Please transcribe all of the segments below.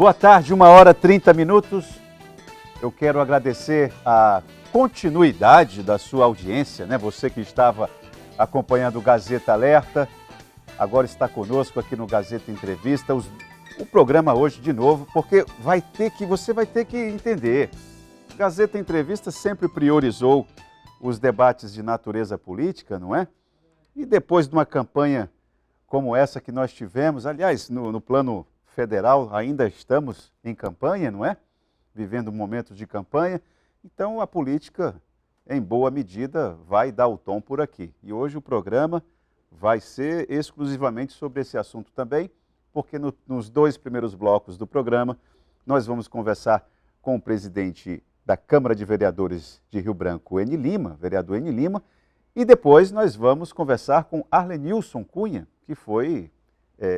Boa tarde, 1h30. Eu quero agradecer a continuidade da sua audiência, né? Você que estava acompanhando o Gazeta Alerta, agora está conosco aqui no Gazeta Entrevista. O programa hoje de novo, porque você vai ter que entender. O Gazeta Entrevista sempre priorizou os debates de natureza política, não é? E depois de uma campanha como essa que nós tivemos, aliás, no plano federal ainda estamos em campanha, não é? Vivendo um momento de campanha. Então a política, em boa medida, vai dar o tom por aqui. E hoje o programa vai ser exclusivamente sobre esse assunto também, porque nos dois primeiros blocos do programa nós vamos conversar com o presidente da Câmara de Vereadores de Rio Branco, Eni Lima, vereador Eni Lima, e depois nós vamos conversar com Arlenilson Cunha, que foi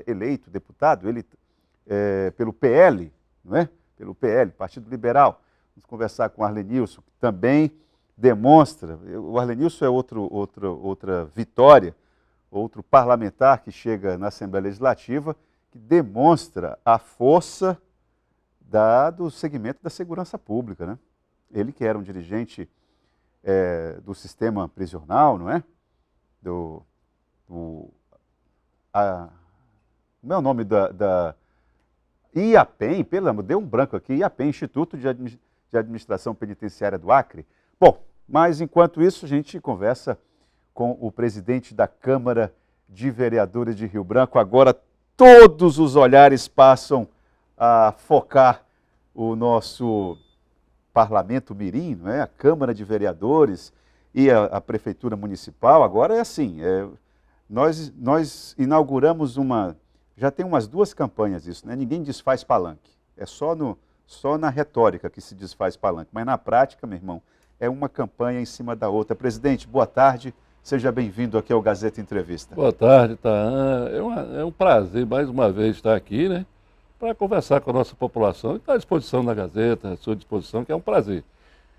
eleito deputado, ele pelo PL, não é? Pelo PL, Partido Liberal. Vamos conversar com o Arlenilson, que também demonstra, o Arlenilson é outra vitória, outro parlamentar que chega na Assembleia Legislativa, que demonstra a força do segmento da segurança pública, né? Ele que era um dirigente do sistema prisional, não é? Como é o nome da IAPEN, pelo amor, deu um branco aqui, IAPEN, Instituto de Administração Penitenciária do Acre. Bom, mas enquanto isso a gente conversa com o presidente da Câmara de Vereadores de Rio Branco. Agora todos os olhares passam a focar o nosso Parlamento Mirim, não é? A Câmara de Vereadores e a Prefeitura Municipal. Agora é assim, nós inauguramos já tem umas 2 campanhas isso, né? Ninguém desfaz palanque, é só na retórica que se desfaz palanque, mas na prática, meu irmão, é uma campanha em cima da outra. Presidente, boa tarde, seja bem-vindo aqui ao Gazeta Entrevista. Boa tarde, Taan. É um prazer mais uma vez estar aqui, né? Para conversar com a nossa população e estar à disposição da Gazeta, à sua disposição, que é um prazer.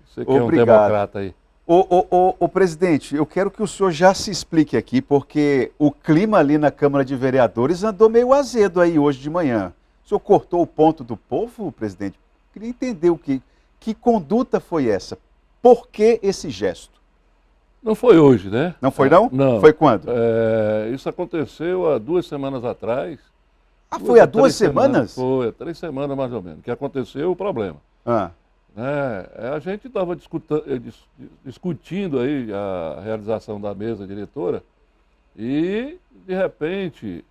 Você que é um democrata aí. Ô, presidente, eu quero que o senhor já se explique aqui, porque o clima ali na Câmara de Vereadores andou meio azedo aí hoje de manhã. O senhor cortou o ponto do povo, presidente? Queria entender que conduta foi essa? Por que esse gesto? Não foi hoje, né? Não foi não? Não. Foi quando? Isso aconteceu há 2 semanas atrás. Foi há 2 semanas? Foi, há 3 semanas mais ou menos, que aconteceu o problema. A gente estava discutindo aí a realização da mesa diretora e, de repente,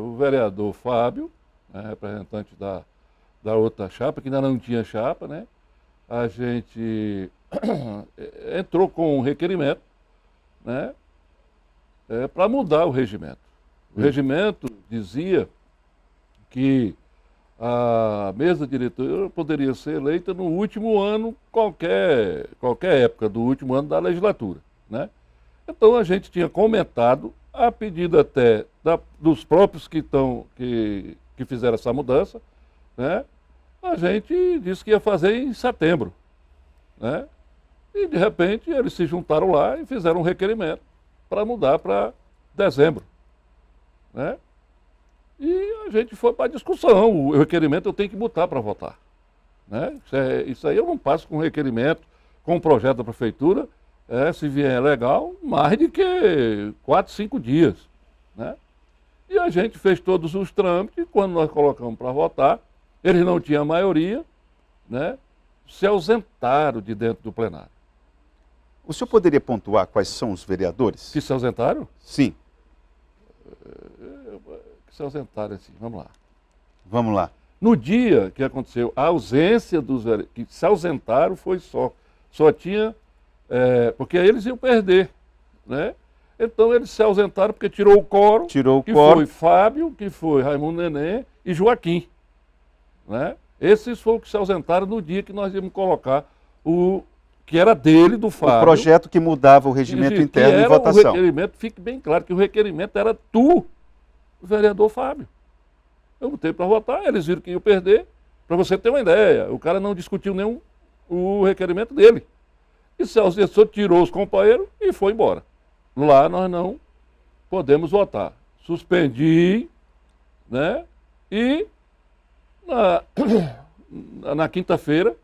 o vereador Fábio, representante da outra chapa, que ainda não tinha chapa, né? A gente entrou com um requerimento, né? Para mudar o regimento. O regimento dizia que a mesa diretora poderia ser eleita no último ano, qualquer época do último ano da legislatura, né? Então a gente tinha comentado, a pedido até dos próprios que fizeram essa mudança, né? A gente disse que ia fazer em setembro, né? E de repente eles se juntaram lá e fizeram um requerimento para mudar para dezembro, né? E a gente foi para a discussão. O requerimento eu tenho que botar para votar, né? Isso aí eu não passo com requerimento, com o projeto da prefeitura, se vier legal, mais de que 4, 5 dias, né? E a gente fez todos os trâmites, quando nós colocamos para votar, eles não tinham maioria, né? Se ausentaram de dentro do plenário. O senhor poderia pontuar quais são os vereadores? Que se ausentaram? Sim. Se ausentaram, assim, vamos lá. Vamos lá. No dia que aconteceu a ausência dos vereadores, que se ausentaram foi só tinha, porque aí eles iam perder, né? Então eles se ausentaram porque tirou o quórum, foi Fábio, que foi Raimundo Neném e Joaquim, né? Esses foram que se ausentaram no dia que nós íamos colocar o que era dele, do Fábio. O projeto que mudava o regimento interno em votação. O requerimento, fique bem claro que o requerimento era o vereador Fábio. Eu botei para votar, eles viram que iam perder. Para você ter uma ideia, o cara não discutiu nem o requerimento dele. E se ausentou, tirou os companheiros e foi embora. Lá nós não podemos votar. Suspendi, né? E Na quinta-feira,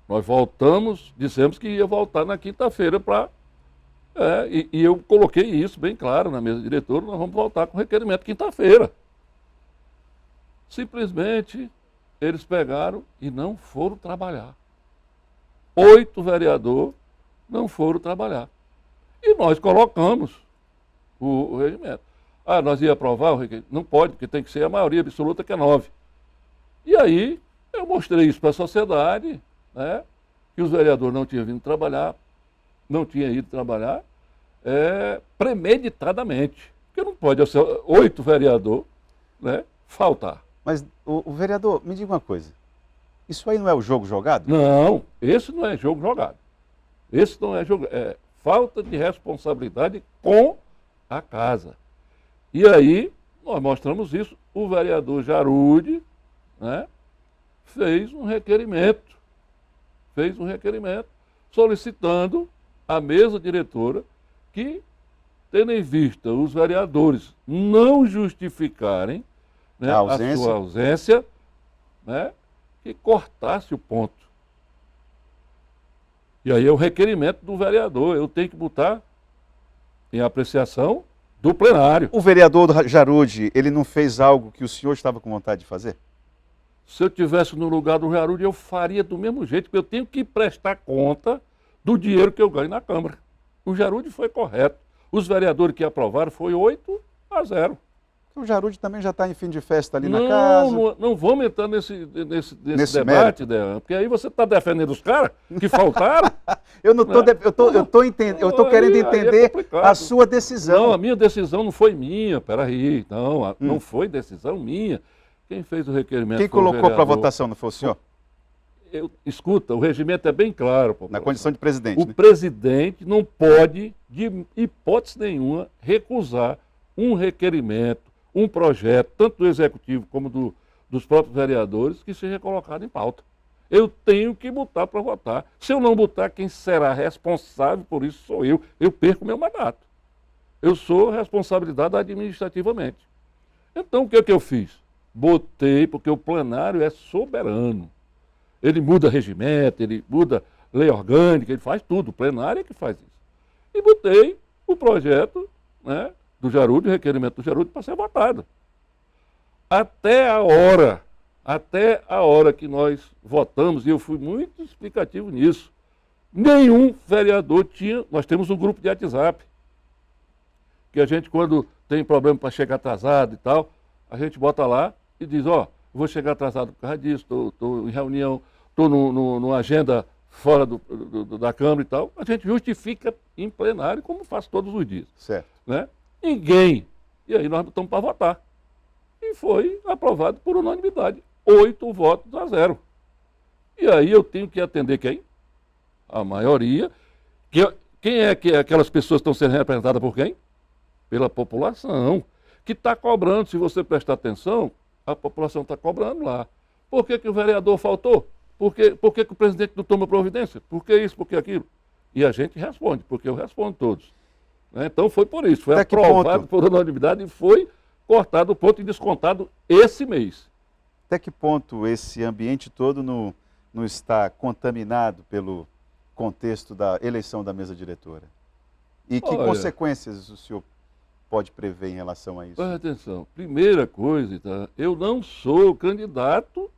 nós voltamos, dissemos que ia voltar na quinta-feira para... e eu coloquei isso bem claro na mesa diretora, nós vamos voltar com requerimento quinta-feira. Simplesmente, eles pegaram e não foram trabalhar. 8 vereadores não foram trabalhar. E nós colocamos o regimento. Nós ia aprovar o requerimento? Não pode, porque tem que ser a maioria absoluta, que é 9. E aí, eu mostrei isso para a sociedade, né, que os vereadores não tinham vindo trabalhar, não tinham ido trabalhar, premeditadamente. Porque não pode 8 vereadores, né, faltar. Mas, o vereador, me diga uma coisa. Isso aí não é o jogo jogado? Não, esse não é jogo jogado. Esse não é jogo... É falta de responsabilidade com a casa. E aí, nós mostramos isso. O vereador Jarude, né, fez um requerimento solicitando à mesa diretora que, tendo em vista os vereadores não justificarem, né, a sua ausência, né, que cortasse o ponto. E aí é o requerimento do vereador, eu tenho que botar em apreciação do plenário. O vereador Jarude, ele não fez algo que o senhor estava com vontade de fazer? Se eu estivesse no lugar do Jarude, eu faria do mesmo jeito, porque eu tenho que prestar conta do dinheiro que eu ganho na Câmara. O Jarude foi correto. Os vereadores que aprovaram foi 8-0. O Jarude também já está em fim de festa ali na casa. Não vamos entrar nesse debate, Dean, porque aí você está defendendo os caras que faltaram. Eu não estou querendo entender a sua decisão. Não, a minha decisão não foi minha, peraí, não foi decisão minha. Quem fez o requerimento Quem colocou para votação, não foi o senhor? Escuta, o regimento é bem claro. Na condição de presidente. O presidente não pode, de hipótese nenhuma, recusar um requerimento, um projeto, tanto do executivo como dos próprios vereadores, que seja colocado em pauta. Eu tenho que botar para votar. Se eu não botar, quem será responsável por isso sou eu. Eu perco meu mandato. Eu sou responsabilidade administrativamente. Então, o que eu fiz? Botei, porque o plenário é soberano. Ele muda regimento, ele muda lei orgânica, ele faz tudo. O plenário é que faz isso. E botei o projeto, né, do Jarude, o requerimento do Jarude, para ser votado. Até a hora que nós votamos, e eu fui muito explicativo nisso, nenhum vereador tinha... Nós temos um grupo de WhatsApp, que a gente, quando tem problema para chegar atrasado e tal, a gente bota lá e diz, vou chegar atrasado por causa disso, estou em reunião, estou numa agenda fora da Câmara e tal. A gente justifica em plenário, como faço todos os dias. Certo. Né? Ninguém. E aí nós botamos para votar. E foi aprovado por unanimidade. 8-0. E aí eu tenho que atender quem? A maioria. Quem é que aquelas pessoas estão sendo representadas por quem? Pela população. Que está cobrando, se você prestar atenção, a população está cobrando lá. Por que o vereador faltou? Por que o presidente não toma providência? Por que isso, por que aquilo? E a gente responde, porque eu respondo todos. Então foi por isso, foi aprovado por unanimidade e foi cortado o ponto e descontado esse mês. Até que ponto esse ambiente todo não está contaminado pelo contexto da eleição da mesa diretora? E que consequências o senhor pode prever em relação a isso? Presta atenção. Primeira coisa, tá? Eu não sou candidato,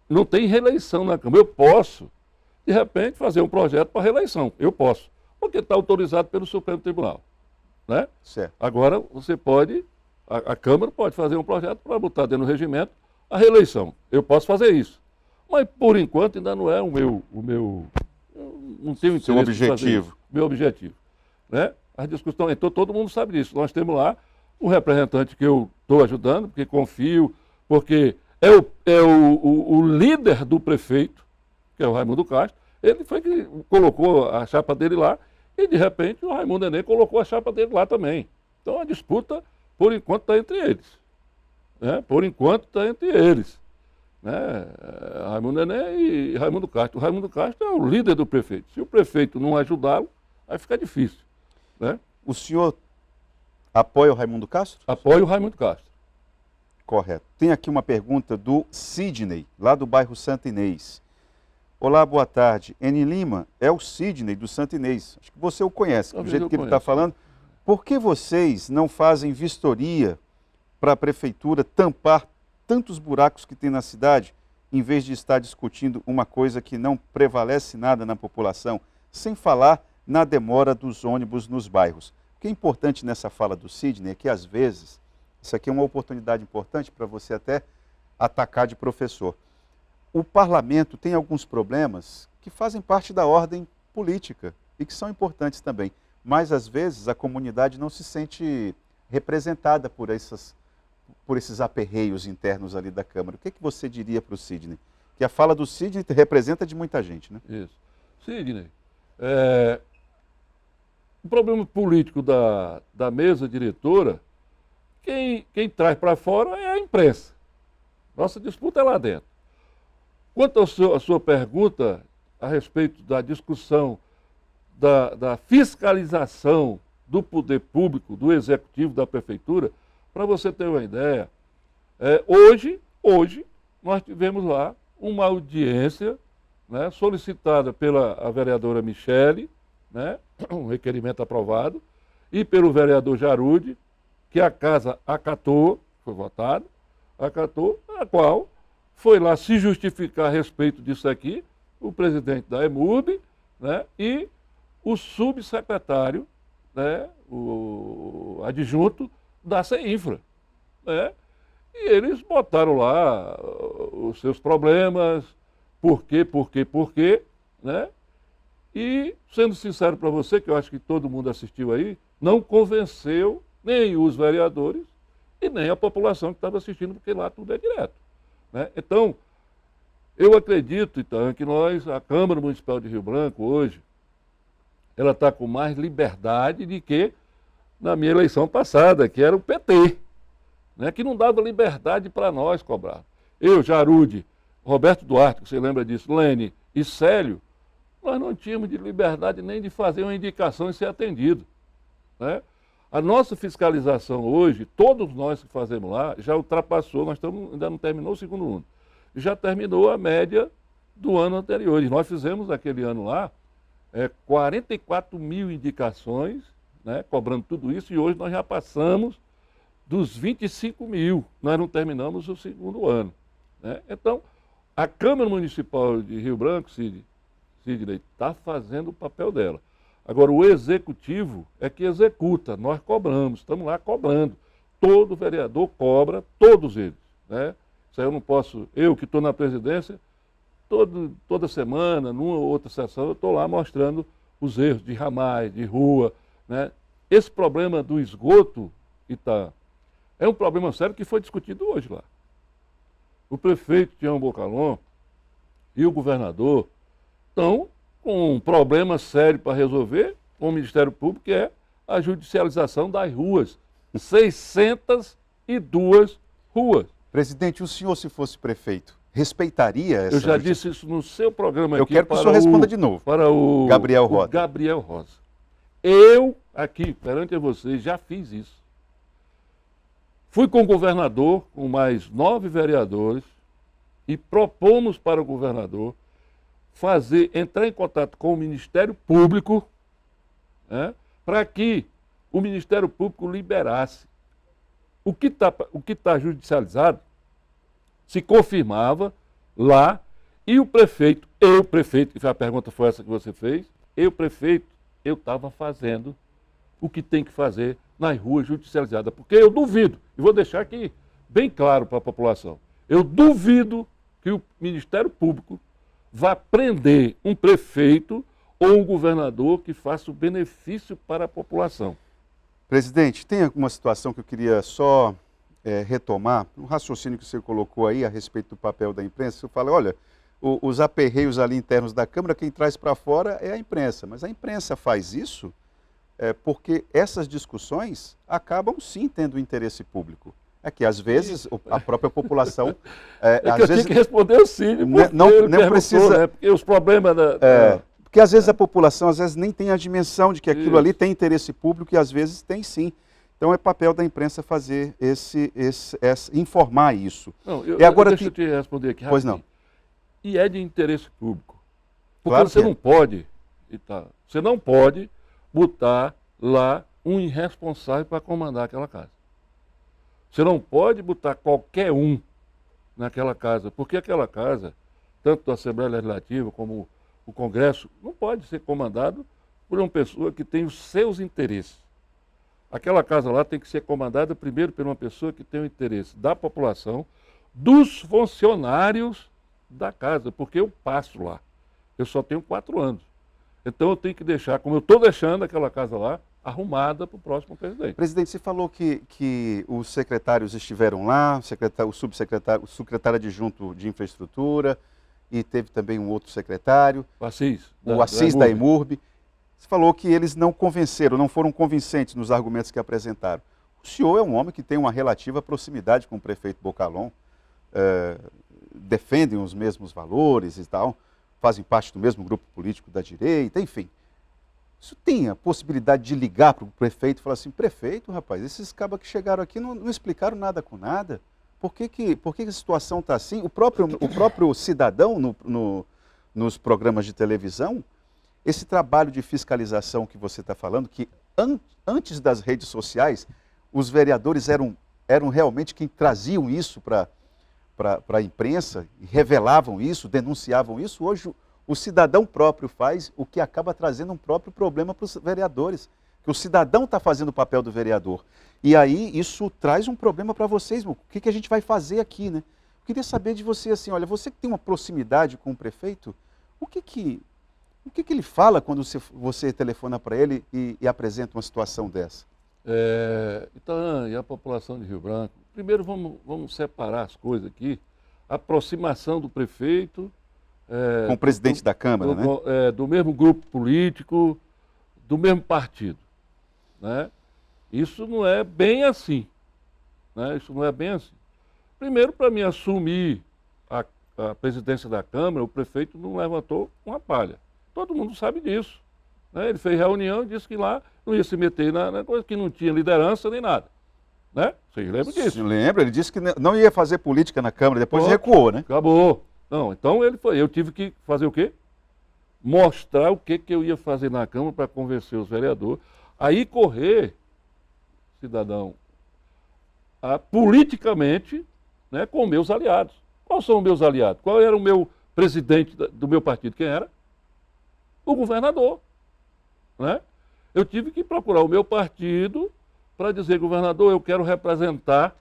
não tem reeleição na Câmara. Eu posso, de repente, fazer um projeto para reeleição. Eu posso, porque está autorizado pelo Supremo Tribunal. Né? Certo. Agora, você pode, a Câmara pode fazer um projeto para botar dentro do regimento a reeleição. Eu posso fazer isso. Mas, por enquanto, ainda não é o meu não tenho interesse. Seu objetivo. Meu objetivo. Né? As discussões, então todo mundo sabe disso. Nós temos lá um representante que eu estou ajudando, porque confio, porque é o líder do prefeito, que é o Raimundo Castro. Ele foi que colocou a chapa dele lá e, de repente, o Raimundo Nenê colocou a chapa dele lá também. Então, a disputa, por enquanto, está entre eles. Né? Por enquanto, está entre eles. Né? Raimundo Nenê e Raimundo Castro. O Raimundo Castro é o líder do prefeito. Se o prefeito não ajudá-lo, aí fica difícil. Né? O senhor apoia o Raimundo Castro? Apoio o Raimundo Castro. Correto. Tem aqui uma pergunta do Sidney, lá do bairro Santo Inês. Olá, boa tarde. Eni Lima, é o Sidney do Santo Inês. Acho que você o conhece, do jeito que ele está falando. Por que vocês não fazem vistoria para a prefeitura tampar tantos buracos que tem na cidade, em vez de estar discutindo uma coisa que não prevalece nada na população, sem falar na demora dos ônibus nos bairros? O que é importante nessa fala do Sidney é que, às vezes, isso aqui é uma oportunidade importante para você até atacar de professor. O parlamento tem alguns problemas que fazem parte da ordem política e que são importantes também, mas às vezes a comunidade não se sente representada por esses aperreios internos ali da Câmara. O que você diria para o Sidney? Que a fala do Sidney representa de muita gente, né? Isso. Sidney, o problema político da mesa diretora, quem traz para fora é a imprensa. Nossa disputa é lá dentro. Quanto à sua pergunta a respeito da discussão da fiscalização do poder público, do executivo, da prefeitura, para você ter uma ideia, hoje nós tivemos lá uma audiência, né, solicitada pela vereadora Michele, né, um requerimento aprovado, e pelo vereador Jarude, que a casa acatou, foi votado, acatou, a qual foi lá se justificar a respeito disso aqui, o presidente da EMURB, né, e o subsecretário, né, o adjunto da CEINFRA, né, e eles botaram lá os seus problemas, por quê, né, e, sendo sincero para você, que eu acho que todo mundo assistiu aí, não convenceu nem os vereadores e nem a população que estava assistindo, porque lá tudo é direto, né? Então, eu acredito, então, que a Câmara Municipal de Rio Branco, hoje, ela está com mais liberdade do que na minha eleição passada, que era o PT, né? Que não dava liberdade para nós cobrar. Eu, Jarude, Roberto Duarte, que você lembra disso, Lene e Célio, nós não tínhamos de liberdade nem de fazer uma indicação e ser atendido, né? A nossa fiscalização hoje, todos nós que fazemos lá, já ultrapassou, ainda não terminou o segundo ano, já terminou a média do ano anterior. E nós fizemos aquele ano lá 44 mil indicações, né, cobrando tudo isso, e hoje nós já passamos dos 25 mil, nós não terminamos o segundo ano, né? Então, a Câmara Municipal de Rio Branco, Sidney, está fazendo o papel dela. Agora, o executivo é que executa, nós cobramos, estamos lá cobrando. Todo vereador cobra, todos eles, né? Isso aí eu não posso, eu que estou na presidência, toda semana, numa ou outra sessão, eu estou lá mostrando os erros de ramais, de rua, né? Esse problema do esgoto, é um problema sério que foi discutido hoje lá. O prefeito Tião Bocalon e o governador estão com um problema sério para resolver com o Ministério Público, que é a judicialização das ruas. 602 ruas. Presidente, o senhor, se fosse prefeito, respeitaria essa... Eu já disse isso no seu programa aqui. Eu quero que o senhor responda de novo. Para o Gabriel Rosa. Gabriel Rosa. Eu, aqui, perante vocês, já fiz isso. Fui com o governador, com mais 9 vereadores, e propomos para o governador entrar em contato com o Ministério Público, né, para que o Ministério Público liberasse. O que está judicializado se confirmava lá, e o prefeito, que a pergunta foi essa que você fez, eu estava fazendo o que tem que fazer nas ruas judicializadas, porque eu duvido, e vou deixar aqui bem claro para a população, eu duvido que o Ministério Público vá prender um prefeito ou um governador que faça o benefício para a população. Presidente, tem alguma situação que eu queria só retomar, um raciocínio que você colocou aí a respeito do papel da imprensa. Você fala, olha, os aperreios ali internos da Câmara, quem traz para fora é a imprensa, mas a imprensa faz isso porque essas discussões acabam sim tendo interesse público. É que às vezes a própria população... às vezes, tinha que responder sim, não precisa... Né? Porque os problemas porque às vezes a população nem tem a dimensão de que aquilo ali tem interesse público e às vezes tem sim. Então é papel da imprensa fazer informar isso. Não, deixa eu te responder aqui rapidinho. Pois não. E é de interesse público. Porque Claro você não pode, você não pode botar lá um irresponsável para comandar aquela casa. Você não pode botar qualquer um naquela casa, porque aquela casa, tanto a Assembleia Legislativa como o Congresso, não pode ser comandado por uma pessoa que tem os seus interesses. Aquela casa lá tem que ser comandada primeiro por uma pessoa que tem o interesse da população, dos funcionários da casa, porque eu passo lá. Eu só tenho 4 anos. Então eu tenho que deixar, como eu estou deixando aquela casa lá, arrumada para o próximo presidente. Presidente, você falou que os secretários estiveram lá, o secretário adjunto de infraestrutura, e teve também um outro secretário, o Assis da EMURB. Você falou que eles não convenceram, não foram convincentes nos argumentos que apresentaram. O senhor é um homem que tem uma relativa proximidade com o prefeito Bocalon, defendem os mesmos valores e tal, fazem parte do mesmo grupo político da direita, enfim. Isso tem a possibilidade de ligar para o prefeito e falar assim, prefeito, rapaz, esses cabas que chegaram aqui não explicaram nada com nada. Por que a situação está assim? O próprio cidadão nos programas de televisão, esse trabalho de fiscalização que você está falando, que antes das redes sociais, os vereadores eram realmente quem traziam isso para a imprensa, revelavam isso, denunciavam isso. Hoje o cidadão próprio faz, o que acaba trazendo um próprio problema para os vereadores, que o cidadão está fazendo o papel do vereador. E aí isso traz um problema para vocês, o que a gente vai fazer aqui, né? Eu queria saber de você assim, olha, você que tem uma proximidade com o prefeito, o que ele fala quando você telefona para ele e apresenta uma situação dessa? Então, e a população de Rio Branco? Primeiro vamos separar as coisas aqui. A aproximação do prefeito... com o presidente da Câmara, né? Do mesmo grupo político, do mesmo partido. Né? Isso não é bem assim. Né? Isso não é bem assim. Primeiro, para mim assumir a presidência da Câmara, o prefeito não levantou uma palha. Todo mundo sabe disso. Né? Ele fez reunião e disse que lá não ia se meter na coisa, que não tinha liderança nem nada. Né? Vocês lembram disso? Eu lembro, ele disse que não ia fazer política na Câmara, depois recuou, né? Acabou. Não, então eu tive que fazer o quê? Mostrar o que eu ia fazer na Câmara para convencer os vereadores. Aí correr, cidadão, politicamente, né, com meus aliados. Quais são os meus aliados? Qual era o meu presidente do meu partido? Quem era? O governador. Né? Eu tive que procurar o meu partido para dizer, governador, eu quero representar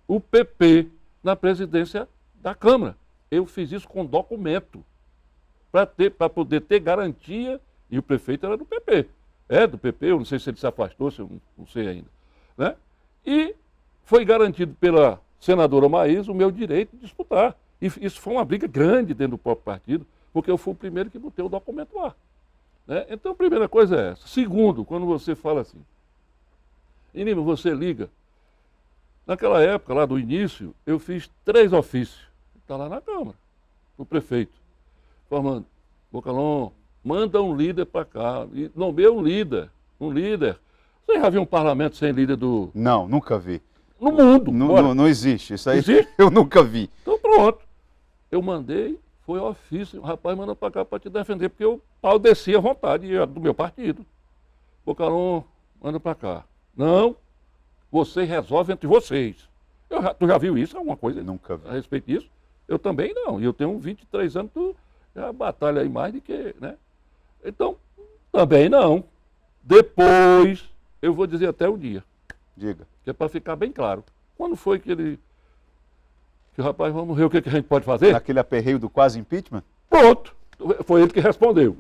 o PP na presidência da Câmara. Eu fiz isso com documento, para poder ter garantia, e o prefeito era do PP. É do PP, eu não sei se ele se afastou, se eu não sei ainda. Né? E foi garantido pela senadora Maísa o meu direito de disputar. E isso foi uma briga grande dentro do próprio partido, porque eu fui o primeiro que botei o documento lá. Né? Então, a primeira coisa é essa. Segundo, quando você fala assim, Nima, você liga. Naquela época, lá do início, eu fiz 3 ofícios. Está lá na Câmara, o prefeito, formando, Bocalon, manda um líder para cá, e nomeia um líder. Você já viu um parlamento sem líder do... Não, nunca vi. No mundo. Não existe, isso aí existe? Eu nunca vi. Então pronto, eu mandei, foi ofício, o rapaz manda para cá para te defender, porque o pau descia à vontade do meu partido. Bocalon, manda para cá. Não, vocês resolvem entre vocês. Tu já viu isso, alguma coisa? Nunca vi. A respeito disso? Eu também não. E eu tenho 23 anos, tu já batalha aí mais do que, né? Então, também não. Depois, eu vou dizer até o dia. Diga. Que é para ficar bem claro. Quando foi que o rapaz, vamos ver o que a gente pode fazer? Naquele aperreio do quase impeachment? Pronto. Foi ele que respondeu.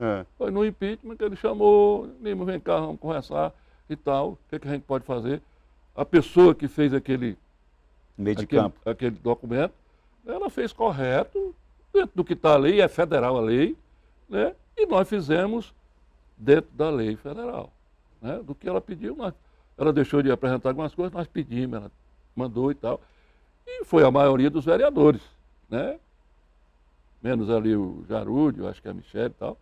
É. Foi no impeachment que ele chamou, Nima, vem cá, vamos conversar e tal. O que a gente pode fazer? A pessoa que fez aquele documento, ela fez correto, dentro do que está a lei, é federal a lei, né? E nós fizemos dentro da lei federal. Né? Do que ela pediu, ela deixou de apresentar algumas coisas, nós pedimos, ela mandou e tal. E foi a maioria dos vereadores, né? Menos ali o Jarúdio, acho que a Michele e tal,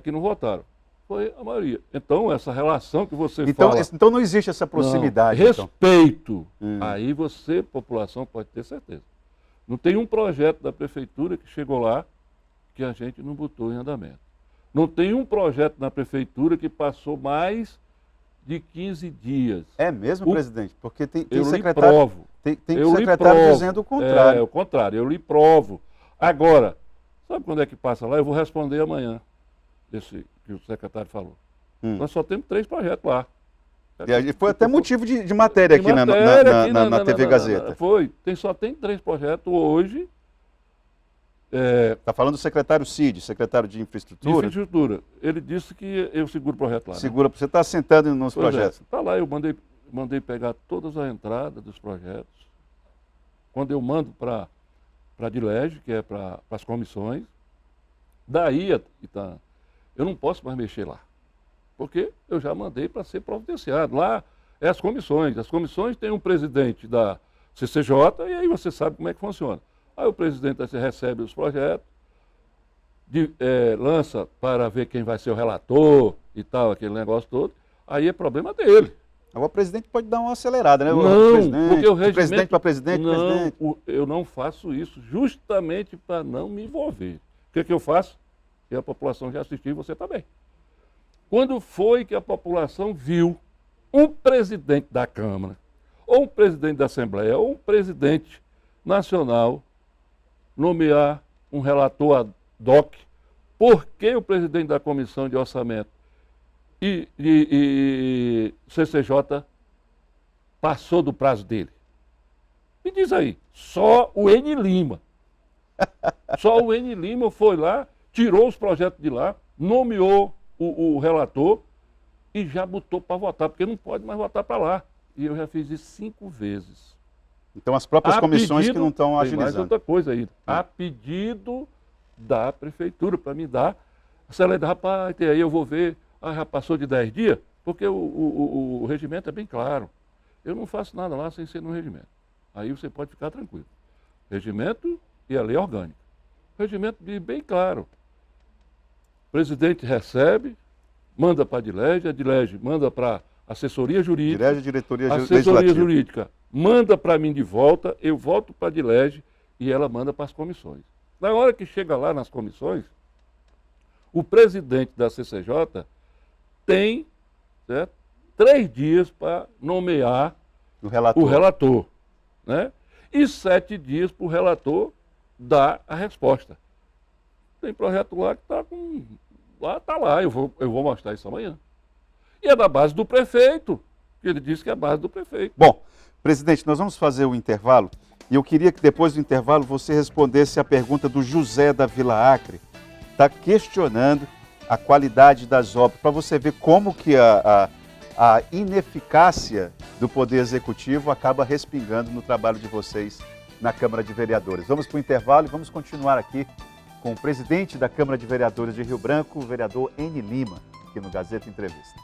que não votaram. foi a maioria. Então, essa relação que você Então, fala... então não existe essa proximidade. Não, então. respeito. Aí você, população, pode ter certeza. Não tem um projeto da prefeitura que chegou lá que a gente não botou em andamento. Não tem um projeto na prefeitura que passou mais de 15 dias. É mesmo, presidente? Porque tem eu secretário, lhe provo. tem Eu lhe secretário provo. dizendo o contrário. É o contrário, eu lhe provo. Agora, sabe quando é que passa lá? Eu vou responder amanhã, esse que o secretário falou. Nós só temos 3 projetos lá. E foi até motivo de matéria aqui na TV Gazeta. Foi. Só tem 3 projetos hoje. Está falando do secretário Cid, secretário de Infraestrutura. Ele disse que eu seguro o projeto lá. Segura, você está assentando nos projetos. Está lá, eu mandei pegar todas as entradas dos projetos. Quando eu mando para a DILEG, que é para as comissões, daí, eu não posso mais mexer lá. Porque eu já mandei para ser providenciado. Lá é as comissões. As comissões têm um presidente da CCJ e aí você sabe como é que funciona. Aí o presidente recebe os projetos, lança para ver quem vai ser o relator e tal, aquele negócio todo. Aí é problema dele. Agora o presidente pode dar uma acelerada, né? Não, porque o regimento... Presidente para presidente, não, eu não faço isso justamente para não me envolver. O que eu faço? E a população já assistiu e você também. Quando foi que a população viu um presidente da Câmara, ou um presidente da Assembleia, ou um presidente nacional nomear um relator ad hoc, porque o presidente da Comissão de Orçamento e CCJ passou do prazo dele? Me diz aí, só o N. Lima. Só o N. Lima foi lá, tirou os projetos de lá, nomeou o relator e já botou para votar, porque não pode mais votar para lá. E eu já fiz isso 5 vezes. Então as próprias comissões que não estão agilizando. Tem mais outra coisa aí. A pedido da prefeitura, para me dar, rapaz, aí eu vou ver, já passou de 10 dias, porque o regimento é bem claro. Eu não faço nada lá sem ser no regimento. Aí você pode ficar tranquilo. Regimento e a lei orgânica. O regimento diz bem claro. O presidente recebe, manda para a DILEG manda para a assessoria jurídica. Diretoria assessoria jurídica manda para mim de volta, eu volto para a DILEG e ela manda para as comissões. Na hora que chega lá nas comissões, o presidente da CCJ tem 3 dias para nomear o relator, né? E 7 dias para o relator dar a resposta. Tem projeto lá que está com... Está lá, eu vou mostrar isso amanhã. E é da base do prefeito, que ele disse que é a base do prefeito. Bom, presidente, nós vamos fazer o intervalo e eu queria que depois do intervalo você respondesse a pergunta do José da Vila Acre. Está questionando a qualidade das obras, para você ver como que a ineficácia do Poder Executivo acaba respingando no trabalho de vocês na Câmara de Vereadores. Vamos para o intervalo e vamos continuar aqui com o presidente da Câmara de Vereadores de Rio Branco, o vereador N. Lima, aqui no Gazeta Entrevista.